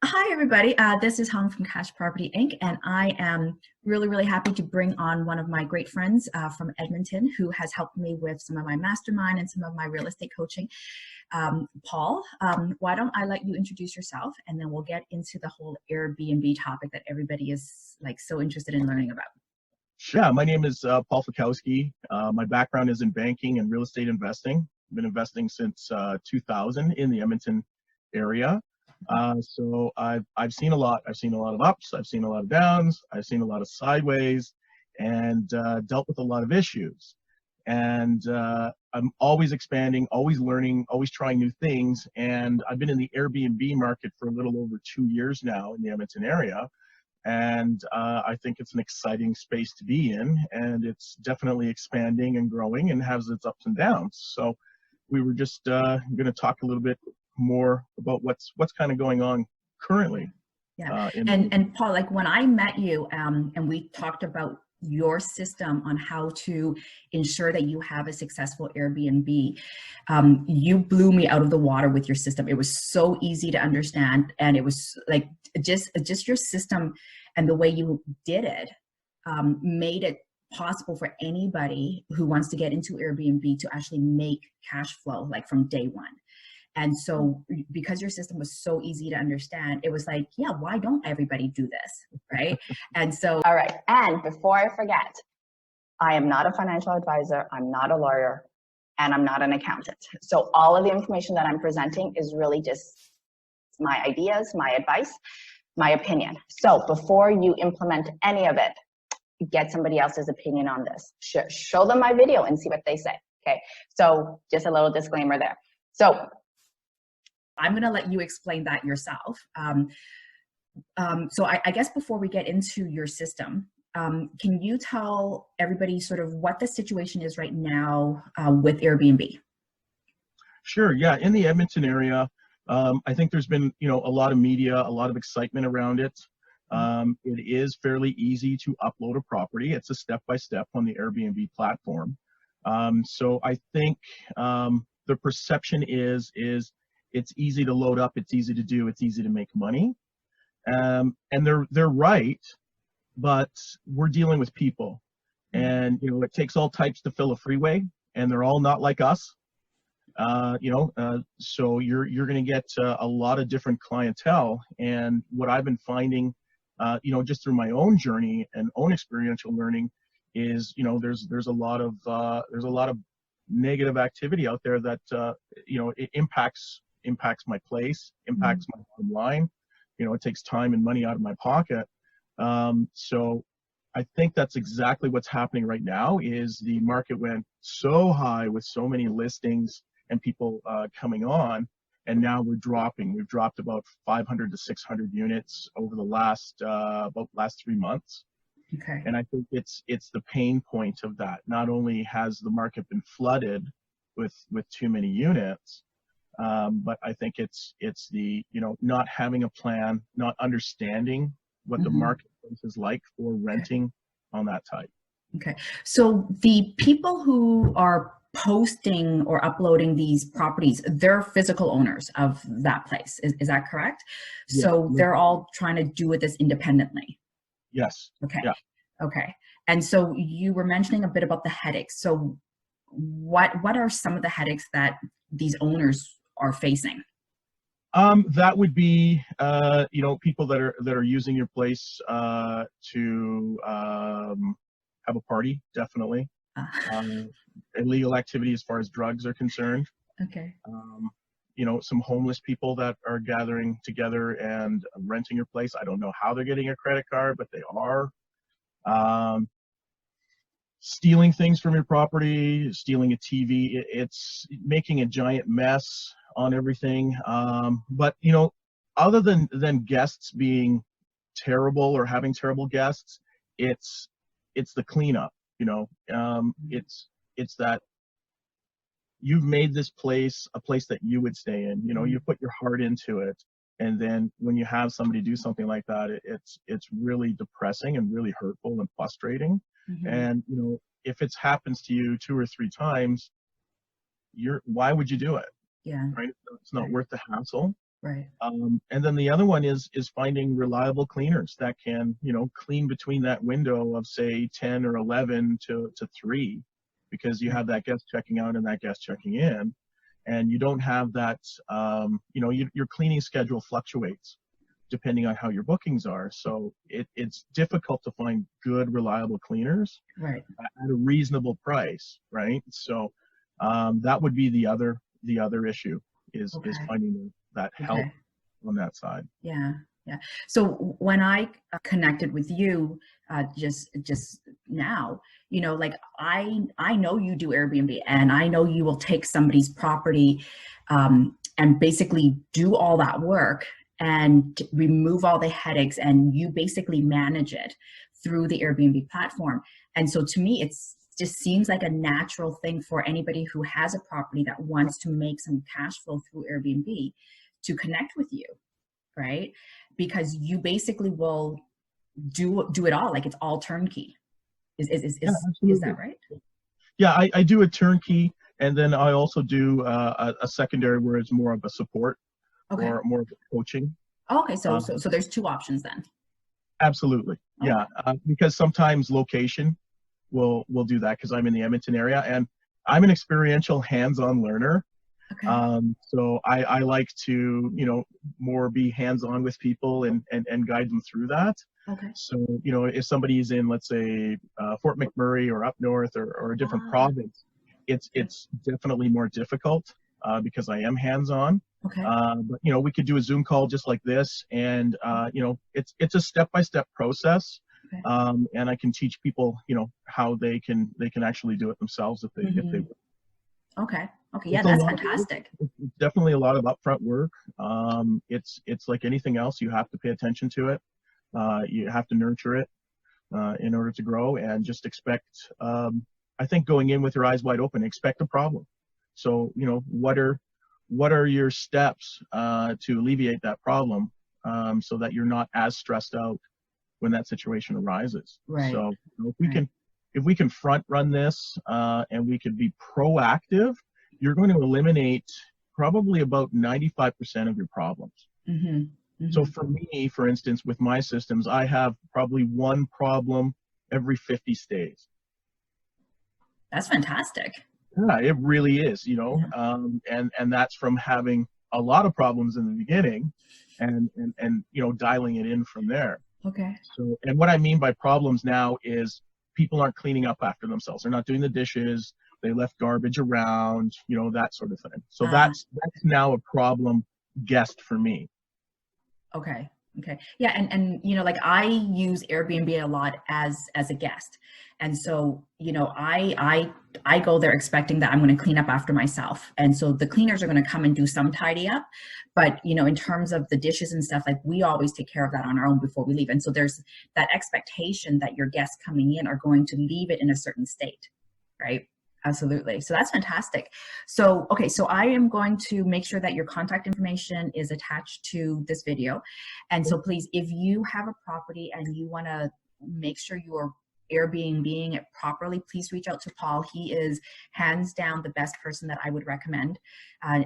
Hi, everybody. This is Hong from Cash Property Inc., and I am really happy to bring on one of my great friends from Edmonton who has helped me with some of my mastermind and some of my real estate coaching. Paul, why don't I let you introduce yourself, and then we'll get into the whole Airbnb topic that everybody is like so interested in learning about. Yeah, my name is Paul Fakowski. My background is in banking and real estate investing. I've been investing since 2000 in the Edmonton area. So I've seen a lot. I've seen a lot of ups. I've seen a lot of downs. I've seen a lot of sideways, and dealt with a lot of issues. And I'm always expanding, always learning, always trying new things. And I've been in the Airbnb market for a little over 2 years now in the Edmonton area. And I think it's an exciting space to be in, and it's definitely expanding and growing and has its ups and downs. So we were just going to talk a little bit more about what's kind of going on currently. Yeah. And Paul, like when I met you and we talked about your system on how to ensure that you have a successful Airbnb, you blew me out of the water with your system. It was so easy to understand, and it was like just your system and the way you did it made it possible for anybody who wants to get into Airbnb to actually make cash flow like from day one. And so because your system was so easy to understand, it was like, yeah, why don't everybody do this, right? And so, all right. And before I forget, I am not a financial advisor, I'm not a lawyer, and I'm not an accountant. So all of the information that I'm presenting is really just my ideas, my advice, my opinion. So before you implement any of it, get somebody else's opinion on this. Show them my video and see what they say. Okay. So just a little disclaimer there. So I'm going to let you explain that yourself. So I guess before we get into your system, can you tell everybody sort of what the situation is right now with Airbnb? Sure. Yeah. In the Edmonton area, I think there's been, a lot of media, a lot of excitement around it. It is fairly easy to upload a property. It's a step-by-step on the Airbnb platform. So I think the perception is it's easy to load up, it's easy to do, it's easy to make money. And they're right, but we're dealing with people. And, it takes all types to fill a freeway, and they're all not like us. So you're going to get a lot of different clientele. And what I've been finding, just through my own journey and own experiential learning is, there's a lot of negative activity out there that, it impacts my place, impacts my bottom line. It takes time and money out of my pocket. So I think that's exactly what's happening right now is the market went so high with so many listings and people coming on, and now we're dropping. We've dropped about 500 to 600 units over the last 3 months. Okay. And I think it's the pain point of that. Not only has the market been flooded with too many units, but I think it's the, not having a plan, not understanding what the marketplace is like for renting on that type. Okay. So the people who are posting or uploading these properties, they're physical owners of that place. Is that correct? Yeah. So they're all trying to do this independently. Yes. Okay. Yeah. Okay. And so you were mentioning a bit about the headaches. So what are some of the headaches that these owners are facing? That would be, people that are using your place to have a party, definitely. Illegal activity as far as drugs are concerned. Okay. Some homeless people that are gathering together and renting your place. I don't know how they're getting a credit card, but they are. Stealing things from your property, stealing a TV. It's making a giant mess on everything. But other than guests being terrible or having terrible guests, it's the cleanup. It's that you've made this place a place that you would stay in. You put your heart into it, and then when you have somebody do something like that, it's really depressing and really hurtful and frustrating. And if it happens to you 2 or 3 times, why would you do it? Yeah. Right? It's not worth the hassle. Right. And then the other one is finding reliable cleaners that can, clean between that window of say 10 or 11 to 3, because you have that guest checking out and that guest checking in, and you don't have that, your cleaning schedule fluctuates depending on how your bookings are. So it's difficult to find good, reliable cleaners Right. at a reasonable price, right? So that would be the other issue is finding that help on that side. Yeah. Yeah. So when I connected with you just now, like I know you do Airbnb, and I know you will take somebody's property and basically do all that work and remove all the headaches, and you basically manage it through the Airbnb platform. And so to me, it's just seems like a natural thing for anybody who has a property that wants to make some cash flow through Airbnb to connect with you, right? Because you basically will do it all, like it's all turnkey. Is that right? Yeah, I do a turnkey, and then I also do a secondary where it's more of a support or more of a coaching. Okay, so there's two options then. Absolutely, yeah, because sometimes location will do that, because I'm in the Edmonton area and I'm an experiential hands-on learner. Okay. So I like to, more be hands-on with people and guide them through that. Okay. So, if somebody's in, let's say, Fort McMurray or up north or a different province, it's definitely more difficult because I am hands-on. Okay. But, we could do a Zoom call just like this, and, it's a step-by-step process. Okay. And I can teach people, how they can actually do it themselves if they want. Okay. Yeah, that's fantastic. It's definitely a lot of upfront work. It's like anything else. You have to pay attention to it. You have to nurture it in order to grow, and just expect, I think, going in with your eyes wide open, expect a problem. So, what are your steps to alleviate that problem, so that you're not as stressed out when that situation arises. Right. So if we can front run this and we can be proactive, you're going to eliminate probably about 95% of your problems. Mm-hmm. Mm-hmm. So for me, for instance, with my systems, I have probably one problem every 50 stays. That's fantastic. Yeah, it really is, and that's from having a lot of problems in the beginning and dialing it in from there. Okay. So, and what I mean by problems now is people aren't cleaning up after themselves. They're not doing the dishes. They left garbage around, that sort of thing. So that's now a problem guest for me. Okay. Yeah. And like I use Airbnb a lot as a guest. And so, I go there expecting that I'm going to clean up after myself. And so the cleaners are going to come and do some tidy up. But, in terms of the dishes and stuff, like we always take care of that on our own before we leave. And so there's that expectation that your guests coming in are going to leave it in a certain state, right? Absolutely. So that's fantastic. So, okay. So I am going to make sure that your contact information is attached to this video. And so please, if you have a property and you want to make sure you are Airbnb-ing it properly, please reach out to Paul. He is hands down the best person that I would recommend.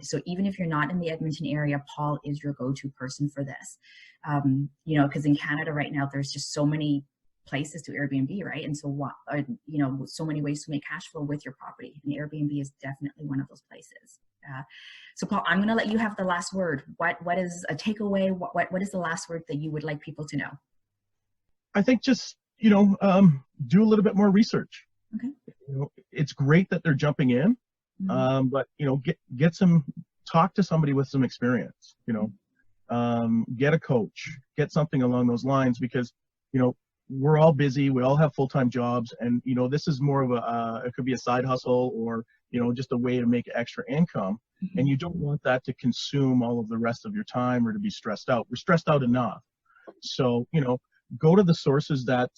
So even if you're not in the Edmonton area, Paul is your go-to person for this. Because in Canada right now, there's just so many places to Airbnb, right? And so so many ways to make cash flow with your property, and Airbnb is definitely one of those places. So Paul, I'm going to let you have the last word. What is a takeaway? What is the last word that you would like people to know? I think just, do a little bit more research. Okay. It's great that they're jumping in, but, talk to somebody with some experience, get a coach, get something along those lines, because, we're all busy. We all have full-time jobs, and, this is more of it could be a side hustle or, just a way to make extra income. And you don't want that to consume all of the rest of your time or to be stressed out. We're stressed out enough. So, go to the sources that,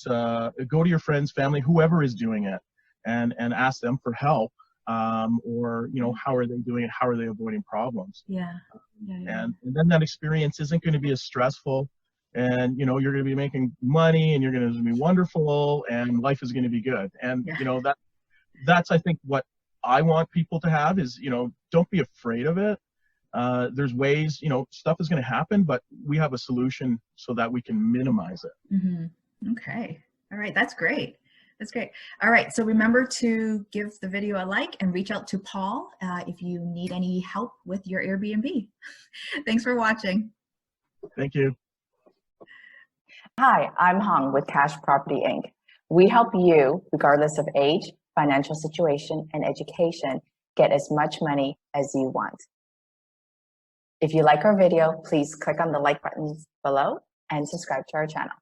go to your friends, family, whoever is doing it, and ask them for help, or, how are they doing it? How are they avoiding problems? Yeah. And then that experience isn't going to be as stressful, and, you're going to be making money, and you're going to be wonderful, and life is going to be good. And, that's, I think, what I want people to have is, don't be afraid of it. there's ways, stuff is going to happen, but we have a solution so that we can minimize it. Mm-hmm. Okay. All right. That's great. That's great. All right. So remember to give the video a like and reach out to Paul if you need any help with your Airbnb. Thanks for watching. Thank you. Hi, I'm Hong with Cash Property Inc. We help you, regardless of age, financial situation, and education, get as much money as you want. If you like our video, please click on the like buttons below and subscribe to our channel.